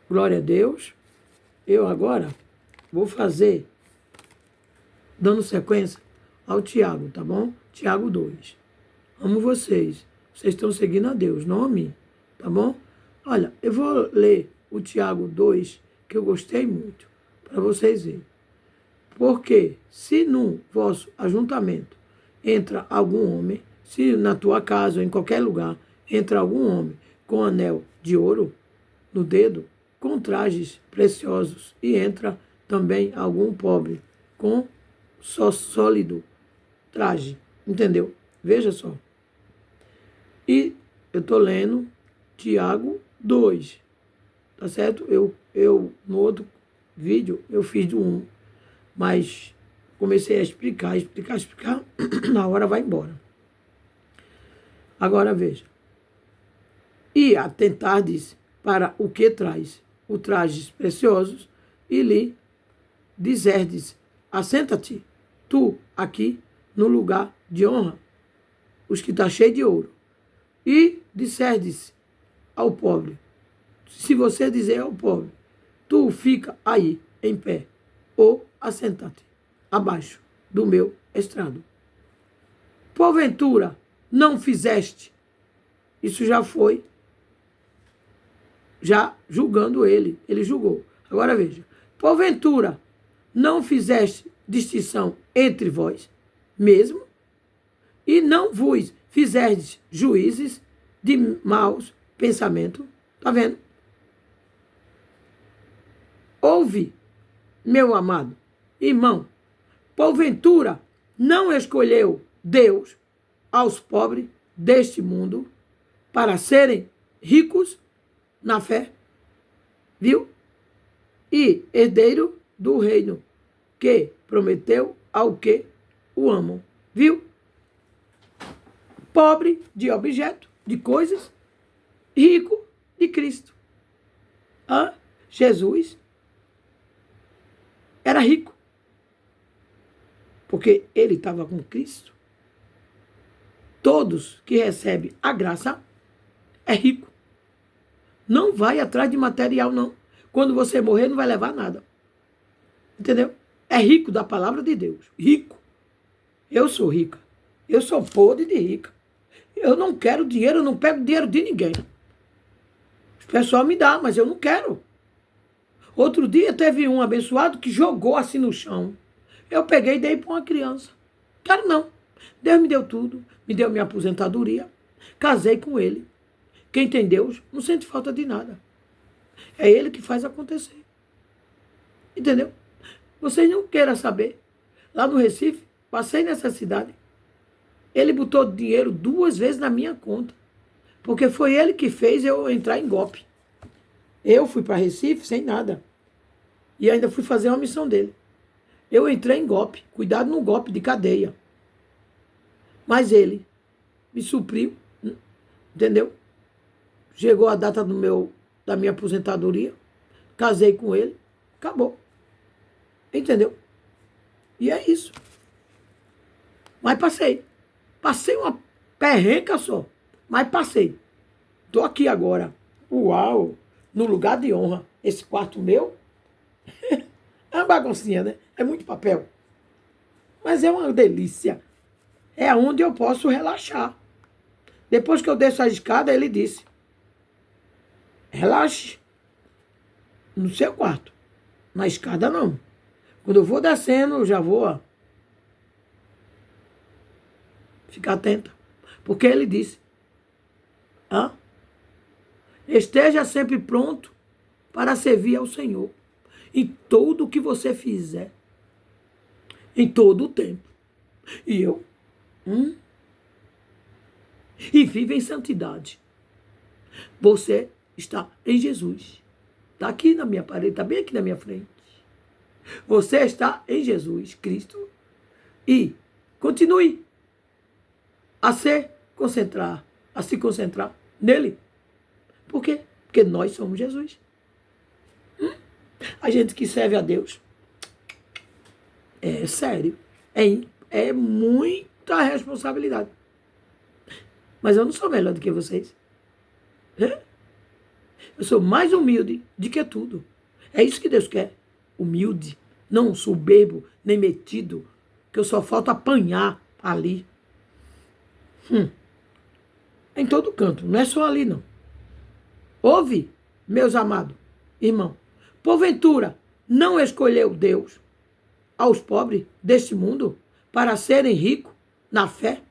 Glória a Deus. Eu agora vou fazer, dando sequência ao Tiago, tá bom? Tiago 2. Amo vocês. Vocês estão seguindo a Deus, não a mim, tá bom? Olha, eu vou ler o Tiago 2, que eu gostei muito, para vocês verem. Porque se no vosso ajuntamento entra algum homem, se na tua casa ou em qualquer lugar entra algum homem com anel de ouro no dedo, com trajes preciosos, e entra também algum pobre com só sólido traje, entendeu? Veja só. E eu estou lendo Tiago 2, tá certo? Eu no outro vídeo, eu fiz do 1, mas comecei a explicar, na hora vai embora. Agora veja. E atentardes para o que traz o trajes preciosos, e lhe dizerdes, assenta-te, tu aqui, no lugar de honra, os que está cheio de ouro. E disserdes ao pobre, se você dizer ao pobre, tu fica aí em pé, ou assenta-te abaixo do meu estrado. Porventura não fizeste, isso já foi, já julgando ele julgou. Agora veja, porventura não fizeste distinção entre vós mesmo, e não vos fizerdes juízes de maus pensamentos. Está vendo? Ouve, meu amado irmão, porventura não escolheu Deus aos pobres deste mundo para serem ricos na fé, viu? E herdeiro do reino que prometeu ao que o amam, viu? Pobre de objeto, de coisas, rico de Cristo. Jesus era rico, porque ele estava com Cristo. Todos que recebem a graça é rico. Não vai atrás de material, não. Quando você morrer, não vai levar nada. Entendeu? É rico da palavra de Deus. Rico. Eu sou rica. Eu sou podre de rica. Eu não quero dinheiro, eu não pego dinheiro de ninguém. O pessoal me dá, mas eu não quero. Outro dia teve um abençoado que jogou assim no chão. Eu peguei e dei para uma criança. Quero não. Deus me deu tudo. Me deu minha aposentadoria. Casei com ele. Quem tem Deus não sente falta de nada. É ele que faz acontecer. Entendeu? Vocês não queiram saber. Lá no Recife, passei nessa cidade. Ele botou dinheiro 2 vezes na minha conta. Porque foi ele que fez eu entrar em golpe. Eu fui para Recife sem nada. E ainda fui fazer uma missão dele. Eu entrei em golpe. Cuidado no golpe de cadeia. Mas ele me supriu. Entendeu? Chegou a data da minha aposentadoria. Casei com ele. Acabou. Entendeu? E é isso. Mas passei. Passei uma perrenca só. Mas passei. Estou aqui agora. Uau! No lugar de honra. Esse quarto meu é uma baguncinha, né? É muito papel. Mas é uma delícia. É onde eu posso relaxar. Depois que eu desço a escada, ele disse: relaxe no seu quarto. Na escada, não. Quando eu vou descendo, eu já vou, ó, ficar atenta. Porque ele disse: esteja sempre pronto para servir ao Senhor. Em tudo o que você fizer. Em todo o tempo. E eu? E vive em santidade. Você está em Jesus. Está aqui na minha parede, está bem aqui na minha frente. Você está em Jesus Cristo. E continue a se concentrar nele. Por quê? Porque nós somos Jesus. A gente que serve a Deus, é sério, é muita responsabilidade. Mas eu não sou melhor do que vocês. Eu sou mais humilde do que tudo. É isso que Deus quer. Humilde, não soberbo, nem metido, que eu só falta apanhar ali. Em todo canto, não é só ali não. Ouve, meus amados irmãos, porventura não escolheu Deus aos pobres deste mundo para serem ricos na fé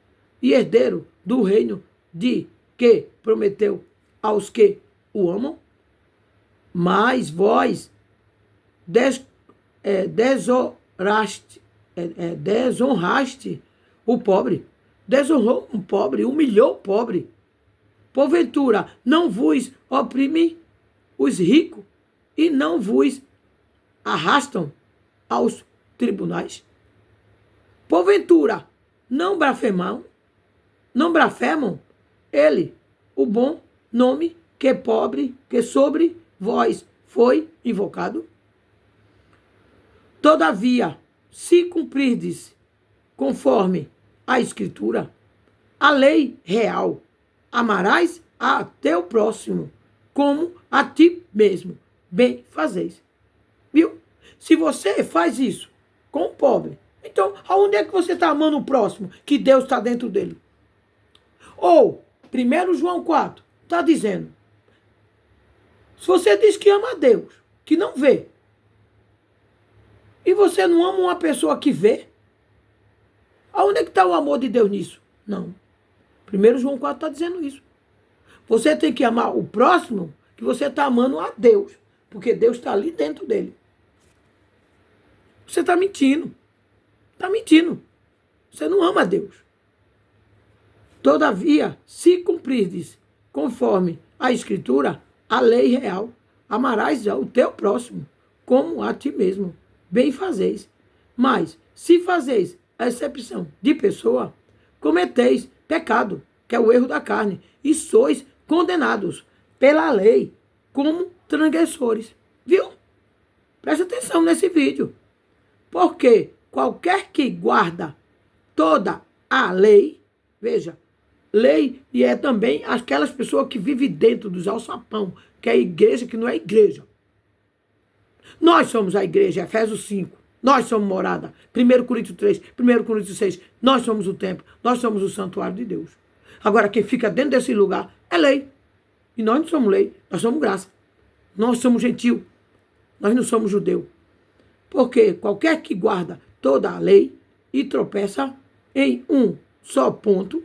e herdeiro do reino de que prometeu aos que o amam? Mas vós desonraste o pobre, desonrou o pobre, humilhou o pobre. Porventura não vos oprime os ricos e não vos arrastam aos tribunais? Porventura não blasfemam ele, o bom nome que sobre vós foi invocado? Todavia, se cumprirdes conforme a Escritura, a lei real, amarás a teu próximo como a ti mesmo, bem fazeis. Viu? Se você faz isso com o pobre, então aonde é que você está amando o próximo? Que Deus está dentro dele. Ou, 1 João 4, está dizendo, se você diz que ama a Deus, que não vê, e você não ama uma pessoa que vê, aonde é que está o amor de Deus nisso? Não. 1 João 4 está dizendo isso. Você tem que amar o próximo, que você está amando a Deus, porque Deus está ali dentro dele. Você está mentindo. Está mentindo. Você não ama a Deus. Todavia, se cumprirdes conforme a Escritura, a lei real, amarás o teu próximo como a ti mesmo. Bem fazeis. Mas, se fazeis a excepção de pessoa, cometeis pecado, que é o erro da carne, e sois condenados pela lei como transgressores. Viu? Presta atenção nesse vídeo. Porque qualquer que guarda toda a lei, veja, lei e é também aquelas pessoas que vivem dentro dos alçapão, que é a igreja que não é igreja. Nós somos a igreja, Efésios 5. Nós somos morada. 1 Coríntios 3, 1 Coríntios 6. Nós somos o templo. Nós somos o santuário de Deus. Agora, quem fica dentro desse lugar é lei. E nós não somos lei, nós somos graça. Nós somos gentil. Nós não somos judeu. Porque qualquer que guarda toda a lei e tropeça em um só ponto,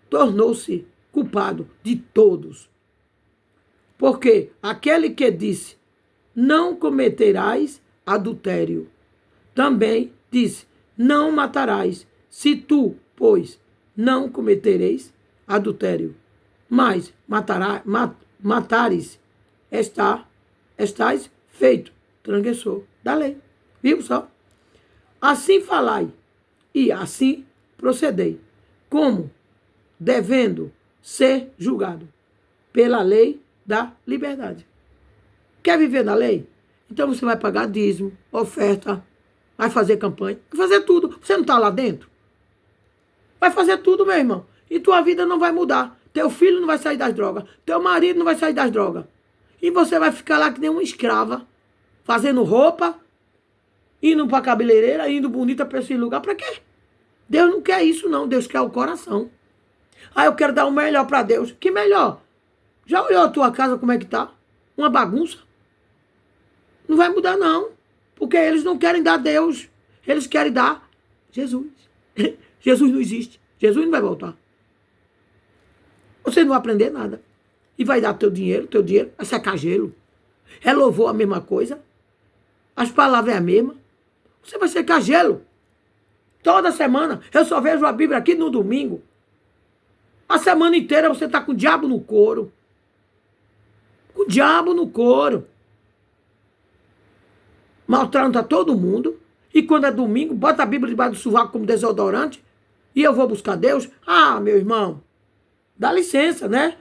tornou-se culpado de todos. Porque aquele que disse, não cometerás adultério, também disse, não matarás. Se tu, pois, não cometereis adultério, mas matares, estás feito transgressor da lei. Viu só? Assim falai e assim procedei, como devendo ser julgado pela lei da liberdade. Quer viver na lei? Então você vai pagar dízimo, oferta, vai fazer campanha, vai fazer tudo. Você não está lá dentro? Vai fazer tudo, meu irmão. E tua vida não vai mudar. Teu filho não vai sair das drogas. Teu marido não vai sair das drogas. E você vai ficar lá que nem uma escrava, fazendo roupa, indo para a cabeleireira, indo bonita para esse lugar. Para quê? Deus não quer isso, não. Deus quer o coração. Ah, eu quero dar o melhor para Deus. Que melhor? Já olhou a tua casa como é que tá? Uma bagunça? Não vai mudar, não. Porque eles não querem dar Deus. Eles querem dar Jesus. Jesus não existe. Jesus não vai voltar. Você não vai aprender nada. E vai dar teu dinheiro vai secar gelo. É louvor a mesma coisa. As palavras é a mesma. Você vai secar gelo. Toda semana. Eu só vejo a Bíblia aqui no domingo. A semana inteira você está com o diabo no couro. Com o diabo no couro. Maltrata todo mundo. E quando é domingo, bota a Bíblia debaixo do sovaco como desodorante. E eu vou buscar Deus. Ah, meu irmão. Dá licença, né?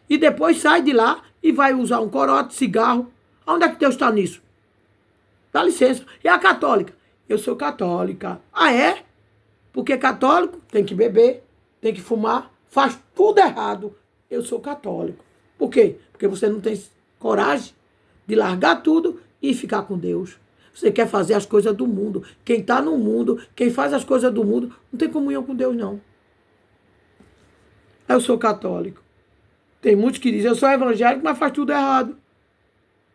E depois sai de lá e vai usar um corote, cigarro. Onde é que Deus está nisso? Dá licença. E a católica? Eu sou católica. Ah, é? Porque católico tem que beber, tem que fumar, faz tudo errado. Eu sou católico. Por quê? Porque você não tem coragem de largar tudo e ficar com Deus. Você quer fazer as coisas do mundo. Quem está no mundo, quem faz as coisas do mundo, não tem comunhão com Deus, não. Eu sou católico. Tem muitos que dizem, eu sou evangélico, mas faz tudo errado.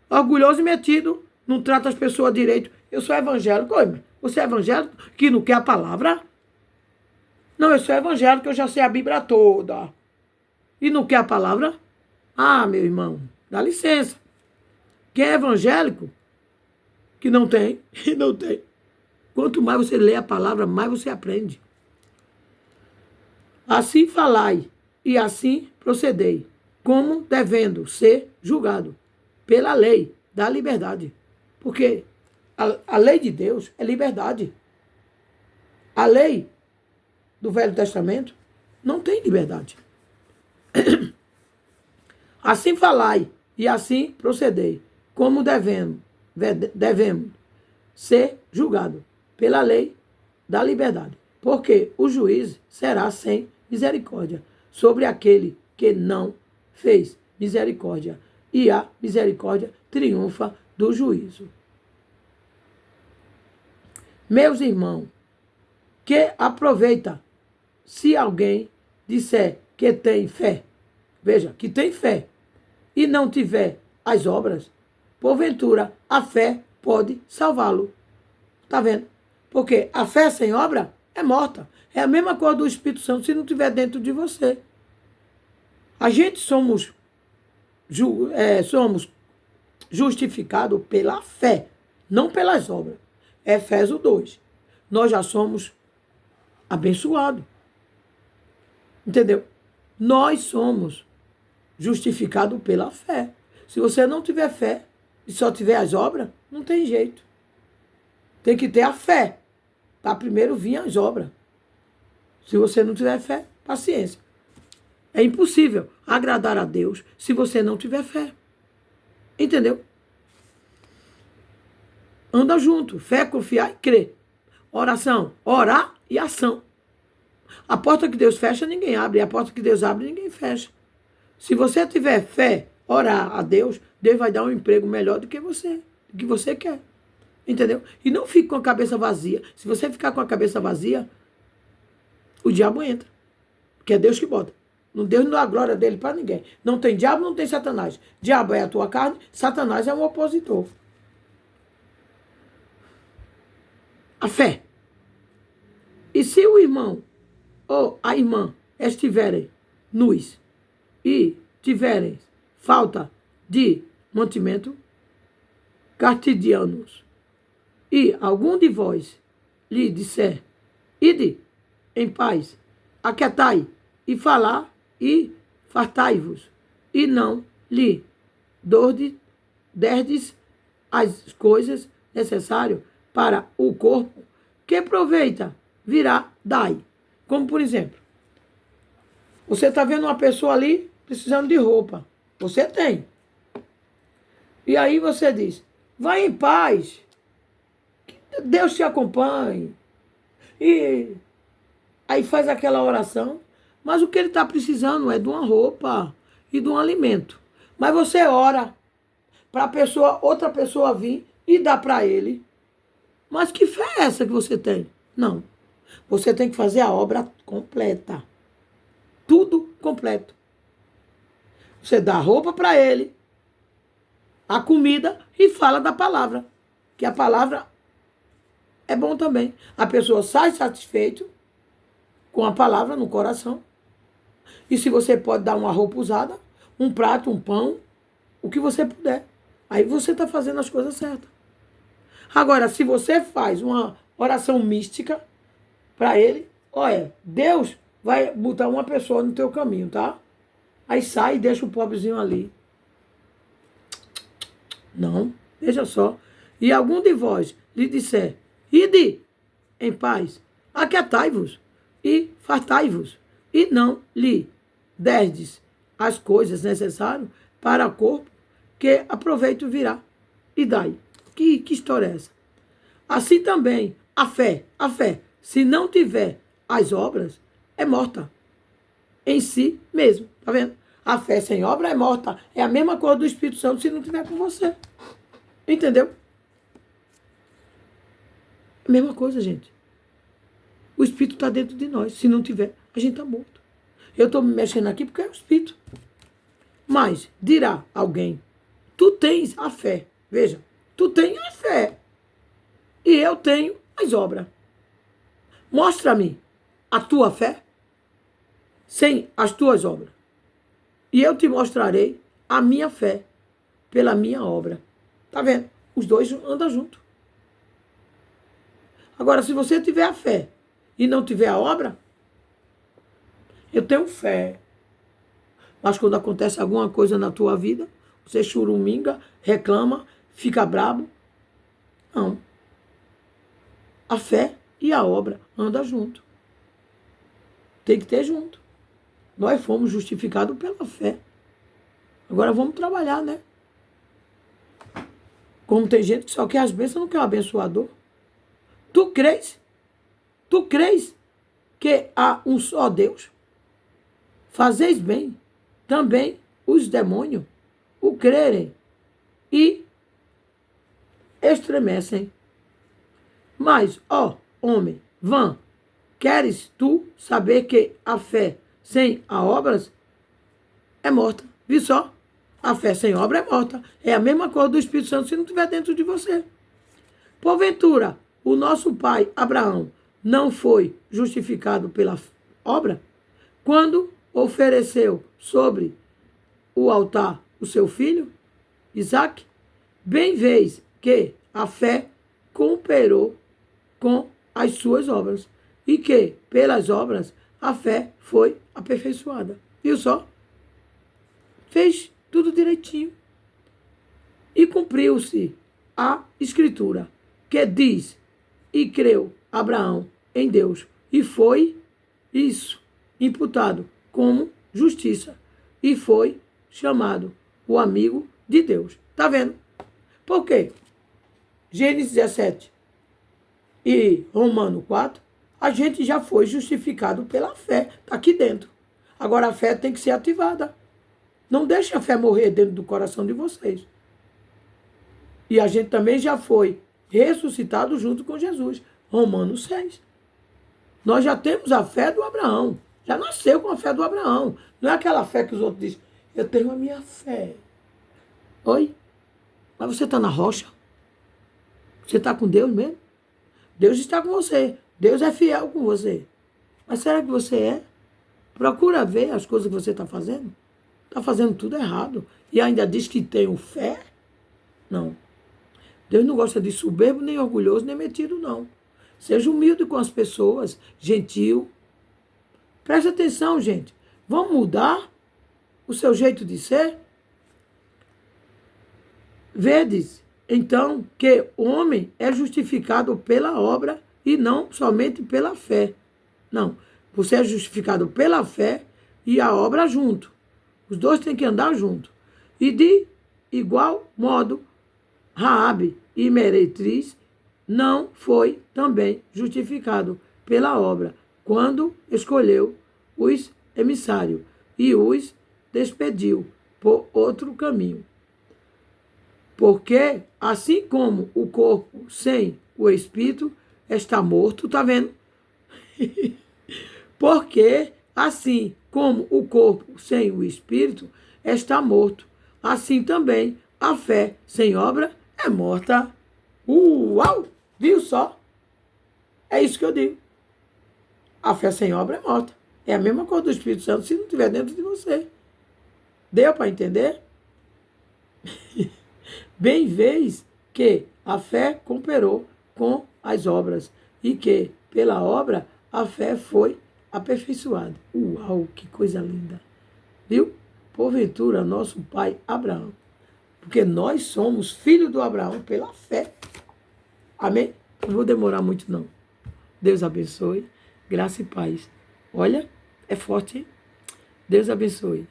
Orgulhoso e metido, não trata as pessoas direito. Eu sou evangélico. Oi, você é evangélico que não quer a palavra? Não, eu sou evangélico, eu já sei a Bíblia toda. E não quer a palavra? Ah, meu irmão, dá licença. Quem é evangélico, que não tem, e não tem. Quanto mais você lê a palavra, mais você aprende. Assim falai, e assim procedei, como devendo ser julgado pela lei da liberdade. Porque a lei de Deus é liberdade. A lei do Velho Testamento não tem liberdade. Assim falai e assim procedei, como devemos ser julgado pela lei da liberdade. Porque o juiz será sem misericórdia sobre aquele que não fez misericórdia. E a misericórdia triunfa do juízo. Meus irmãos, que aproveita se alguém disser que tem fé, veja, que tem fé, e não tiver as obras, porventura a fé pode salvá-lo. Está vendo? Porque a fé sem obra é morta. É a mesma coisa do Espírito Santo se não estiver dentro de você. A gente somos justificados pela fé, não pelas obras. Efésios 2. Nós já somos abençoados. Entendeu? Nós somos justificados pela fé. Se você não tiver fé e só tiver as obras, não tem jeito. Tem que ter a fé, para primeiro vir as obras. Se você não tiver fé, paciência. É impossível agradar a Deus se você não tiver fé. Entendeu? Anda junto. Fé, confiar e crer. Oração, orar e ação. A porta que Deus fecha, ninguém abre. E a porta que Deus abre, ninguém fecha. Se você tiver fé, orar a Deus, Deus vai dar um emprego melhor do que você quer. Entendeu? E não fique com a cabeça vazia. Se você ficar com a cabeça vazia, o diabo entra. Porque é Deus que bota. Deus não dá a glória dele para ninguém. Não tem diabo, não tem Satanás. Diabo é a tua carne, Satanás é um opositor. A fé. E se o irmão ou a irmã estiverem nus e tiverem falta de mantimento, cartidianos, e algum de vós lhe disser, ide em paz, aquietai e falar e fartai-vos, e não lhe derdes as coisas necessárias para o corpo, que aproveita, virá, dai. Como por exemplo, você está vendo uma pessoa ali precisando de roupa. Você tem. E aí você diz, vai em paz, que Deus te acompanhe. E aí faz aquela oração, mas o que ele está precisando é de uma roupa e de um alimento. Mas você ora para outra pessoa vir e dar para ele. Mas que fé é essa que você tem? Não. Você tem que fazer a obra completa. Tudo completo. Você dá a roupa para ele, a comida e fala da palavra. Que a palavra é bom também. A pessoa sai satisfeita com a palavra no coração. E se você pode dar uma roupa usada, um prato, um pão, o que você puder. Aí você está fazendo as coisas certas. Agora, se você faz uma oração mística para ele, olha, Deus vai botar uma pessoa no teu caminho, tá? Aí sai e deixa o pobrezinho ali. Não, veja só. E algum de vós lhe disser, ide em paz, aquietai-vos e fartai-vos, e não lhe derdes as coisas necessárias para o corpo, que aproveito virá e dai. Que história é essa? Assim também, a fé, se não tiver as obras, é morta em si mesmo. Tá vendo? A fé sem obra é morta. É a mesma coisa do Espírito Santo se não tiver com você. Entendeu? A mesma coisa, gente. O Espírito está dentro de nós. Se não tiver, a gente está morto. Eu estou me mexendo aqui porque é o Espírito. Mas, dirá alguém, tu tens a fé. Veja, tu tens a fé. E eu tenho as obras. Mostra-me a tua fé sem as tuas obras. E eu te mostrarei a minha fé pela minha obra. Tá vendo? Os dois andam juntos. Agora, se você tiver a fé e não tiver a obra, eu tenho fé. Mas quando acontece alguma coisa na tua vida, você churuminga, reclama, fica brabo. Não. A fé e a obra andam junto. Tem que ter junto. Nós fomos justificados pela fé. Agora vamos trabalhar, né? Como tem gente que só quer as bênçãos, não quer o abençoador. Tu crês? Tu crês que há um só Deus? Fazeis bem. Também os demônios o crerem e estremecem. Mas, ó, homem, vã, queres tu saber que a fé sem as obras é morta? Viu só? A fé sem obra é morta. É a mesma coisa do Espírito Santo se não estiver dentro de você. Porventura, o nosso pai Abraão não foi justificado pela obra quando ofereceu sobre o altar o seu filho, Isaque? Bem vês que a fé cooperou com as suas obras e que, pelas obras, a fé foi aperfeiçoada. Viu só? Fez tudo direitinho. E cumpriu-se a Escritura, que diz, e creu Abraão em Deus, e foi isso imputado como justiça, e foi chamado o amigo de Deus. Tá vendo? Por quê? Gênesis 17 e Romano 4, a gente já foi justificado pela fé. Está aqui dentro. Agora a fé tem que ser ativada. Não deixe a fé morrer dentro do coração de vocês. E a gente também já foi ressuscitado junto com Jesus. Romanos 6. Nós já temos a fé do Abraão. Já nasceu com a fé do Abraão. Não é aquela fé que os outros dizem, eu tenho a minha fé. Oi? Mas você está na rocha? Você está com Deus mesmo? Deus está com você. Deus é fiel com você. Mas será que você é? Procura ver as coisas que você está fazendo. Está fazendo tudo errado. E ainda diz que tem fé? Não. Deus não gosta de soberbo, nem orgulhoso, nem metido, não. Seja humilde com as pessoas, gentil. Preste atenção, gente. Vamos mudar o seu jeito de ser? Vedes, então, que o homem é justificado pela obra e não somente pela fé. Não, você é justificado pela fé e a obra junto. Os dois têm que andar junto. E de igual modo, Raabe e meretriz não foi também justificado pela obra, quando escolheu os emissários e os despediu por outro caminho. Porque, assim como o corpo sem o espírito está morto, tá vendo? Porque, assim como o corpo sem o espírito está morto, assim também a fé sem obra é morta. Uau! Viu só? É isso que eu digo. A fé sem obra é morta. É a mesma coisa do Espírito Santo se não estiver dentro de você. Deu para entender? Bem vês que a fé cooperou com as obras e que, pela obra, a fé foi aperfeiçoada. Uau, que coisa linda. Viu? Porventura, nosso pai Abraão. Porque nós somos filhos do Abraão pela fé. Amém? Não vou demorar muito, não. Deus abençoe. Graça e paz. Olha, é forte, hein? Deus abençoe.